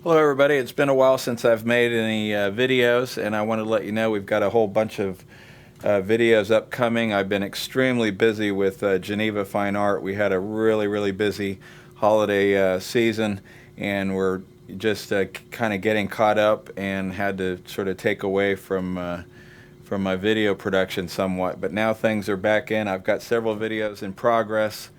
Hello everybody, it's been a while since I've made any videos, and I want to let you know we've got a whole bunch of videos upcoming. I've been extremely busy with Geneva Fine Art. We had a really busy holiday season, and we're just kind of getting caught up and had to sort of take away from my video production somewhat. But now things are back in. I've got several videos in progress.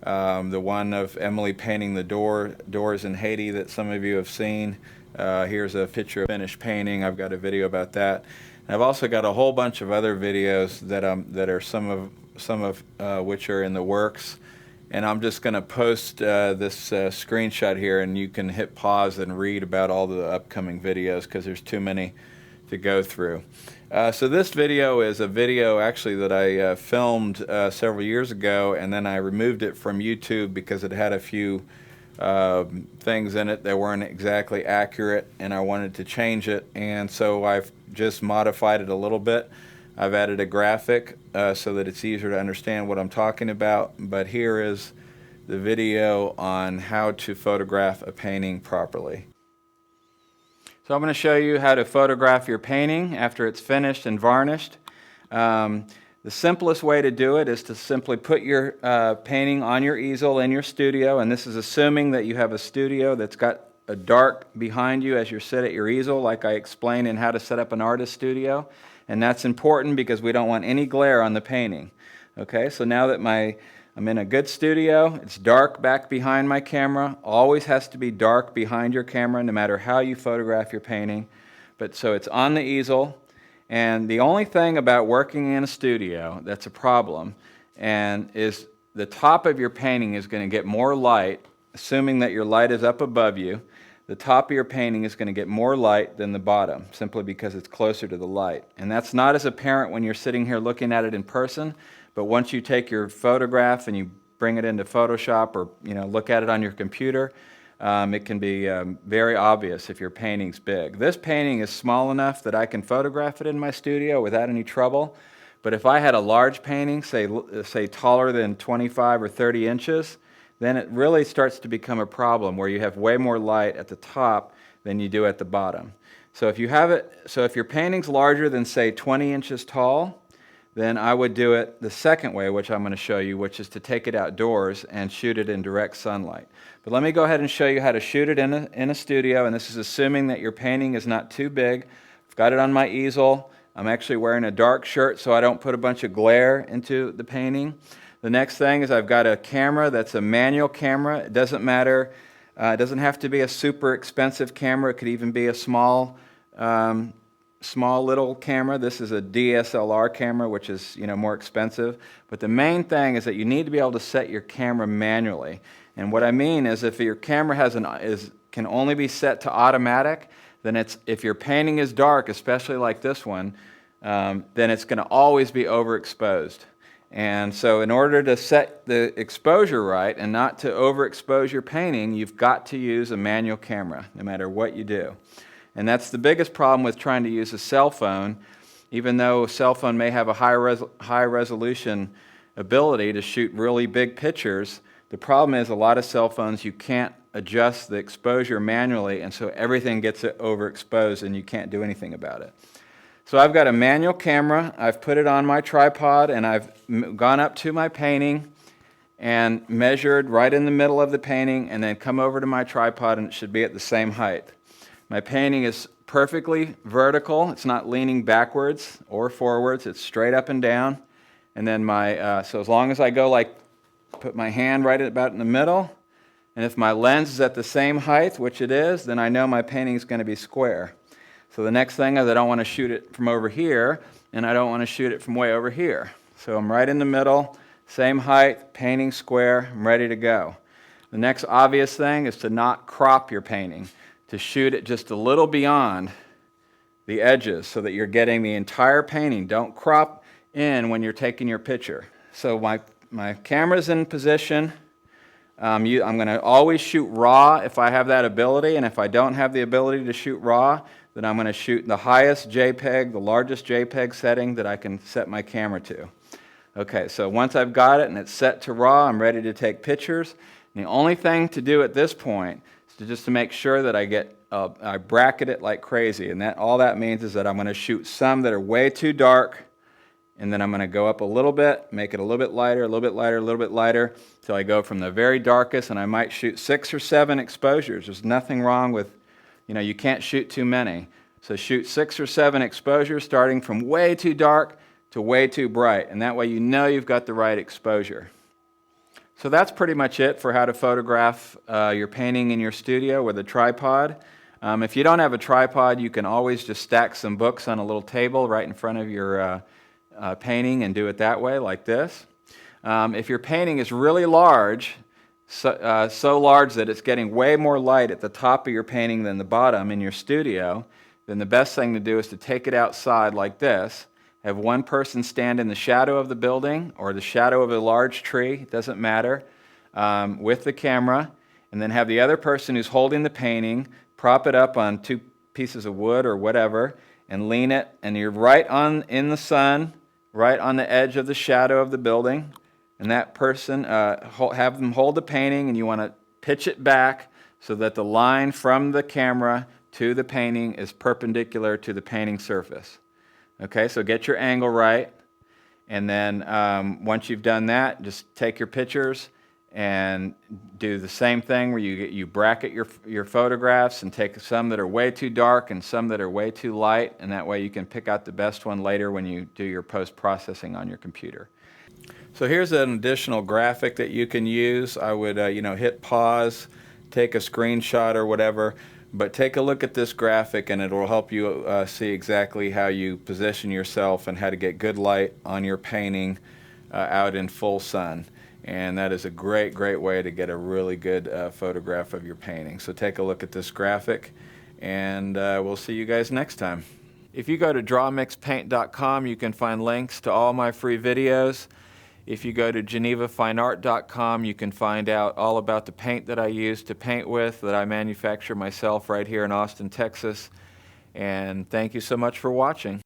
The one of Emily painting the doors in Haiti that some of you have seen. Here's a picture of finished painting. I've got a video about that. And I've also got a whole bunch of other videos that are some of which are in the works. And I'm just going to post this screenshot here, and you can hit pause and read about all the upcoming videos because there's too many to go through. So this video is a video actually that I filmed several years ago, and then I removed it from YouTube because it had a few things in it that weren't exactly accurate, and I wanted to change it, and so I've just modified it a little bit. I've added a graphic so that it's easier to understand what I'm talking about, but here is the video on how to photograph a painting properly. So I'm going to show you how to photograph your painting after it's finished and varnished. The simplest way to do it is to simply put your painting on your easel in your studio, and this is assuming that you have a studio that's got a dark behind you as you sit at your easel, like I explained in how to set up an artist studio. And that's important because we don't want any glare on the painting. Okay, so now that I'm in a good studio, it's dark back behind my camera. Always has to be dark behind your camera no matter how you photograph your painting. But so it's on the easel, and the only thing about working in a studio that's a problem is the top of your painting is going to get more light, assuming that your light is up above you. The top of your painting is going to get more light than the bottom, simply because it's closer to the light. And that's not as apparent when you're sitting here looking at it in person, but once you take your photograph and you bring it into Photoshop or look at it on your computer, it can be very obvious if your painting's big. This painting is small enough that I can photograph it in my studio without any trouble, but if I had a large painting, say taller than 25 or 30 inches, then it really starts to become a problem where you have way more light at the top than you do at the bottom. So if your painting's larger than, say, 20 inches tall, then I would do it the second way, which I'm going to show you, which is to take it outdoors and shoot it in direct sunlight. But let me go ahead and show you how to shoot it in a studio, and this is assuming that your painting is not too big. I've got it on my easel. I'm actually wearing a dark shirt so I don't put a bunch of glare into the painting. The next thing is I've got a camera that's a manual camera. It doesn't matter. It doesn't have to be a super expensive camera. It could even be a small little camera. This is a DSLR camera, which is more expensive. But the main thing is that you need to be able to set your camera manually. And what I mean is if your camera can only be set to automatic, then if your painting is dark, especially like this one, then it's going to always be overexposed. And so in order to set the exposure right and not to overexpose your painting, you've got to use a manual camera, no matter what you do. And that's the biggest problem with trying to use a cell phone. Even though a cell phone may have a high resolution ability to shoot really big pictures, the problem is a lot of cell phones you can't adjust the exposure manually, and so everything gets overexposed and you can't do anything about it. So I've got a manual camera. I've put it on my tripod, and I've gone up to my painting and measured right in the middle of the painting, and then come over to my tripod, and it should be at the same height. My painting is perfectly vertical. It's not leaning backwards or forwards. It's straight up and down. And then so as long as I go put my hand right about in the middle, and if my lens is at the same height, which it is, then I know my painting is going to be square. So the next thing is I don't want to shoot it from over here, and I don't want to shoot it from way over here. So I'm right in the middle, same height, painting square, I'm ready to go. The next obvious thing is to not crop your painting, to shoot it just a little beyond the edges so that you're getting the entire painting. Don't crop in when you're taking your picture. So my camera's in position. I'm going to always shoot raw if I have that ability, and if I don't have the ability to shoot raw, then I'm going to shoot the highest JPEG, the largest JPEG setting that I can set my camera to. Okay, so once I've got it and it's set to raw, I'm ready to take pictures. And the only thing to do at this point is So just to make sure that I bracket it like crazy, and all that means is that I'm going to shoot some that are way too dark, and then I'm going to go up a little bit, make it a little bit lighter, a little bit lighter, a little bit lighter, till I go from the very darkest, and I might shoot 6 or 7 exposures. There's nothing wrong with, you can't shoot too many. So shoot 6 or 7 exposures, starting from way too dark to way too bright, and that way you've got the right exposure. So that's pretty much it for how to photograph your painting in your studio with a tripod. If you don't have a tripod, you can always just stack some books on a little table right in front of your painting and do it that way, like this. If your painting is really large, so large that it's getting way more light at the top of your painting than the bottom in your studio, then the best thing to do is to take it outside like this. Have one person stand in the shadow of the building or the shadow of a large tree, it doesn't matter, with the camera, and then have the other person who's holding the painting prop it up on 2 pieces of wood or whatever and lean it, and you're right in the sun, right on the edge of the shadow of the building, and that person, have them hold the painting, and you want to pitch it back so that the line from the camera to the painting is perpendicular to the painting surface. Okay, so get your angle right, and then once you've done that, just take your pictures and do the same thing where you bracket your photographs and take some that are way too dark and some that are way too light, and that way you can pick out the best one later when you do your post-processing on your computer. So here's an additional graphic that you can use. I would hit pause, take a screenshot or whatever, but take a look at this graphic and it will help you see exactly how you position yourself and how to get good light on your painting out in full sun. And that is a great way to get a really good photograph of your painting. So take a look at this graphic, and we'll see you guys next time. If you go to drawmixpaint.com, you can find links to all my free videos. If you go to genevafineart.com, you can find out all about the paint that I use to paint with, that I manufacture myself right here in Austin, Texas. And thank you so much for watching.